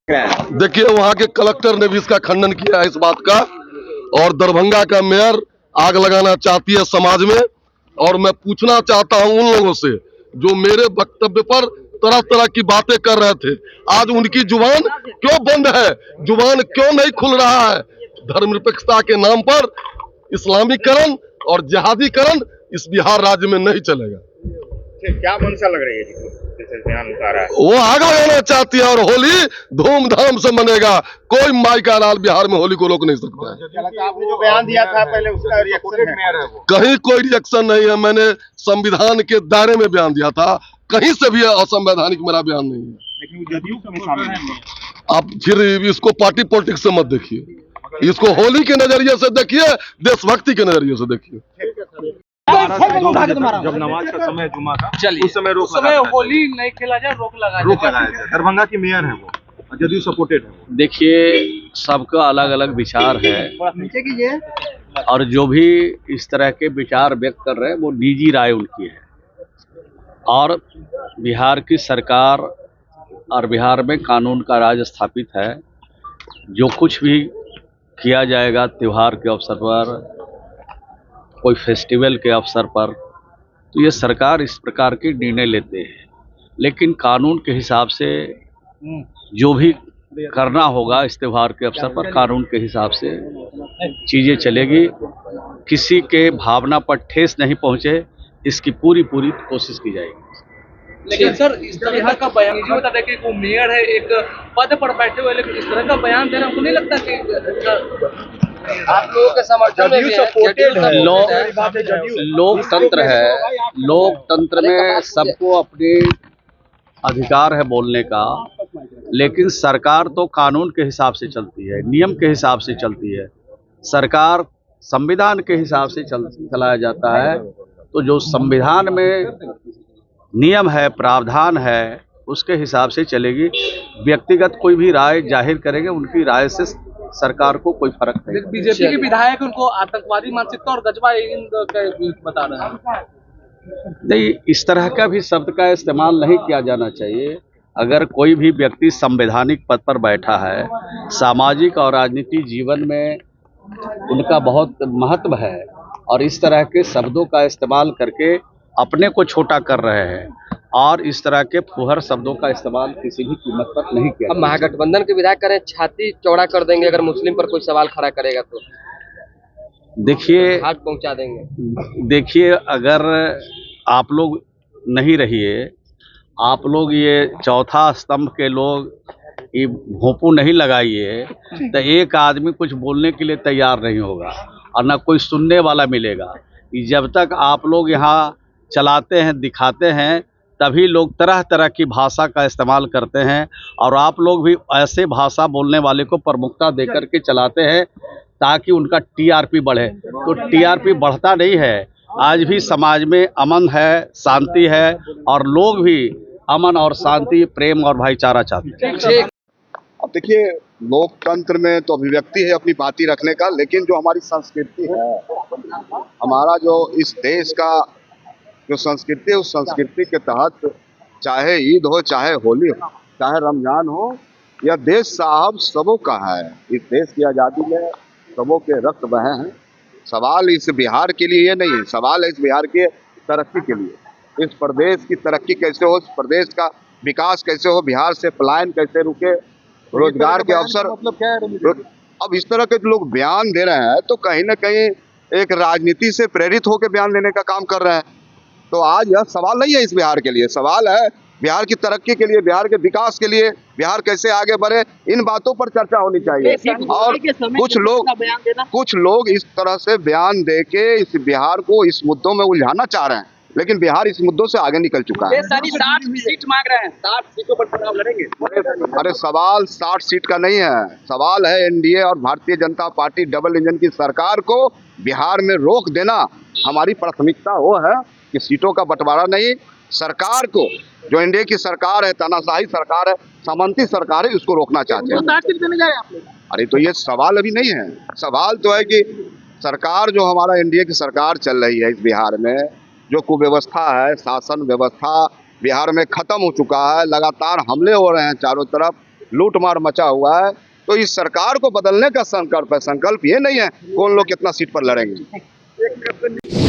देखिए, वहाँ के कलेक्टर ने भी इसका खंडन किया है इस बात का, और दरभंगा का मेयर आग लगाना चाहती है समाज में। और मैं पूछना चाहता हूं उन लोगों से जो मेरे वक्तव्य पर तरह तरह की बातें कर रहे थे, आज उनकी जुबान क्यों बंद है, जुबान क्यों नहीं खुल रहा है? धर्मनिरपेक्षता के नाम पर इस्लामीकरण और जिहादीकरण इस बिहार राज्य में नहीं चलेगा। क्या मंशा लग रही है बयान उतारा है? वो आगे आना चाहती है और होली धूमधाम से मनेगा। कोई माई का लाल बिहार में होली को रोक नहीं सकता है। आपने जो बयान दिया था पहले उसका रिएक्शन है? कहीं कोई रिएक्शन नहीं है। मैंने संविधान के दायरे में बयान दिया था, कहीं से भी असंवैधानिक मेरा बयान नहीं है। लेकिन जदयू में शामिल है। आप फिर इसको पार्टी पॉलिटिक्स से मत देखिए, इसको होली के नजरिए से देखिए, देशभक्ति के नजरिए से देखिए। जब नमाज का समय जुमा का, उस समय रोक लगा, होली नहीं खेला जाए, रोक लगाया जाए। दरभंगा की मेयर है वो, जदयू सपोर्टेड है। देखिए, सबका अलग अलग विचार है और जो भी इस तरह के विचार व्यक्त कर रहे हैं वो निजी राय उनकी है। और बिहार की सरकार और बिहार में कानून का राज स्थापित है। जो कुछ भी किया जाएगा त्योहार के अवसर पर, कोई फेस्टिवल के अवसर पर, तो ये सरकार इस प्रकार के निर्णय लेते हैं। लेकिन कानून के हिसाब से जो भी करना होगा इस त्योहार के अवसर पर, कानून के हिसाब से चीज़ें चलेगी। किसी के भावना पर ठेस नहीं पहुंचे, इसकी पूरी कोशिश की जाएगी। लेकिन सर, इस तरह का बयान जो बता दें कि वो मेयर है, एक पद पर बैठे हुए, लेकिन इस तरह का बयान देना हमको नहीं लगता कि आप लोगों के समर्थन में सपोर्टेड है। लोकतंत्र है, लोकतंत्र में सबको अपनी अधिकार है बोलने का, लेकिन सरकार तो कानून के हिसाब से चलती है, नियम के हिसाब से चलती है। सरकार संविधान के हिसाब से चलाया जाता है। तो जो संविधान में नियम है, प्रावधान है, उसके हिसाब से चलेगी। व्यक्तिगत कोई भी राय जाहिर करेंगे, उनकी राय से सरकार को कोई फर्क नहीं। बीजेपी के विधायक उनको आतंकवादी मानसिकता और गजबा बता रहे हैं। नहीं, इस तरह का भी शब्द का इस्तेमाल नहीं किया जाना चाहिए। अगर कोई भी व्यक्ति संवैधानिक पद पर बैठा है, सामाजिक और राजनीतिक जीवन में उनका बहुत महत्व है, और इस तरह के शब्दों का इस्तेमाल करके अपने को छोटा कर रहे हैं, और इस तरह के फुहर शब्दों का इस्तेमाल किसी भी कीमत पर नहीं किया। अब महागठबंधन के विधायक करें छाती चौड़ा कर देंगे अगर मुस्लिम पर कोई सवाल खड़ा करेगा तो, देखिए हाथ पहुंचा देंगे। देखिए, अगर आप लोग नहीं रहिए, आप लोग ये चौथा स्तंभ के लोग ये भोंपू नहीं लगाइए, तो एक आदमी कुछ बोलने के लिए तैयार नहीं होगा और ना कोई सुनने वाला मिलेगा। जब तक आप लोग यहाँ चलाते हैं, दिखाते हैं, तभी लोग तरह तरह की भाषा का इस्तेमाल करते हैं, और आप लोग भी ऐसे भाषा बोलने वाले को प्रमुखता देकर के चलाते हैं ताकि उनका टीआरपी बढ़े। तो टीआरपी बढ़ता नहीं है। आज भी समाज में अमन है, शांति है, और लोग भी अमन और शांति, प्रेम और भाईचारा चाहते हैं। अब देखिए, लोकतंत्र में तो अभिव्यक्ति है अपनी बातें रखने का, लेकिन जो हमारी संस्कृति है, हमारा जो इस देश का जो संस्कृति है, उस संस्कृति के तहत चाहे ईद हो, चाहे होली हो, चाहे रमजान हो, यह देश साहब सबों का है। इस देश की आज़ादी में सबों के रक्त बहे हैं। सवाल इस बिहार के लिए ये नहीं है, सवाल है इस बिहार के तरक्की के लिए। इस प्रदेश की तरक्की कैसे हो, इस प्रदेश का विकास कैसे हो, बिहार से पलायन कैसे रुके, रोजगार के अवसर। मतलब क्या है, अब इस तरह के लोग बयान दे रहे हैं तो कहीं ना कहीं एक राजनीति से प्रेरित होकर बयान देने का काम कर रहे हैं। तो आज यह सवाल नहीं है इस बिहार के लिए, सवाल है बिहार की तरक्की के लिए, बिहार के विकास के लिए, बिहार कैसे आगे बढ़े, इन बातों पर चर्चा होनी चाहिए। और कुछ लोग इस तरह से बयान दे के इस बिहार को इस मुद्दों में उलझाना चाह रहे हैं, लेकिन बिहार इस मुद्दों से आगे निकल चुका है। 60 सीट मांग रहे हैं, 60 सीटों पर चुनाव लड़ेंगे। अरे सवाल 60 सीट का नहीं है, सवाल है एनडीए और Bharatiya Janata party double engine की सरकार को बिहार में रोक देना। हमारी प्राथमिकता वो है कि सीटों का बंटवारा नहीं, सरकार को, जो एनडीए की सरकार है, तानाशाही सरकार है, सामंती सरकार है, उसको रोकना चाहते हैं। अरे तो ये सवाल अभी नहीं है, सवाल तो है कि सरकार जो हमारा एनडीए की सरकार चल रही है इस बिहार में, जो कुव्यवस्था है, शासन व्यवस्था बिहार में खत्म हो चुका है, लगातार हमले हो रहे हैं चारों तरफ, लूटमार मचा हुआ है। तो इस सरकार को बदलने का संकल्प है, संकल्प ये नहीं है कौन लोग कितना सीट पर लड़ेंगे।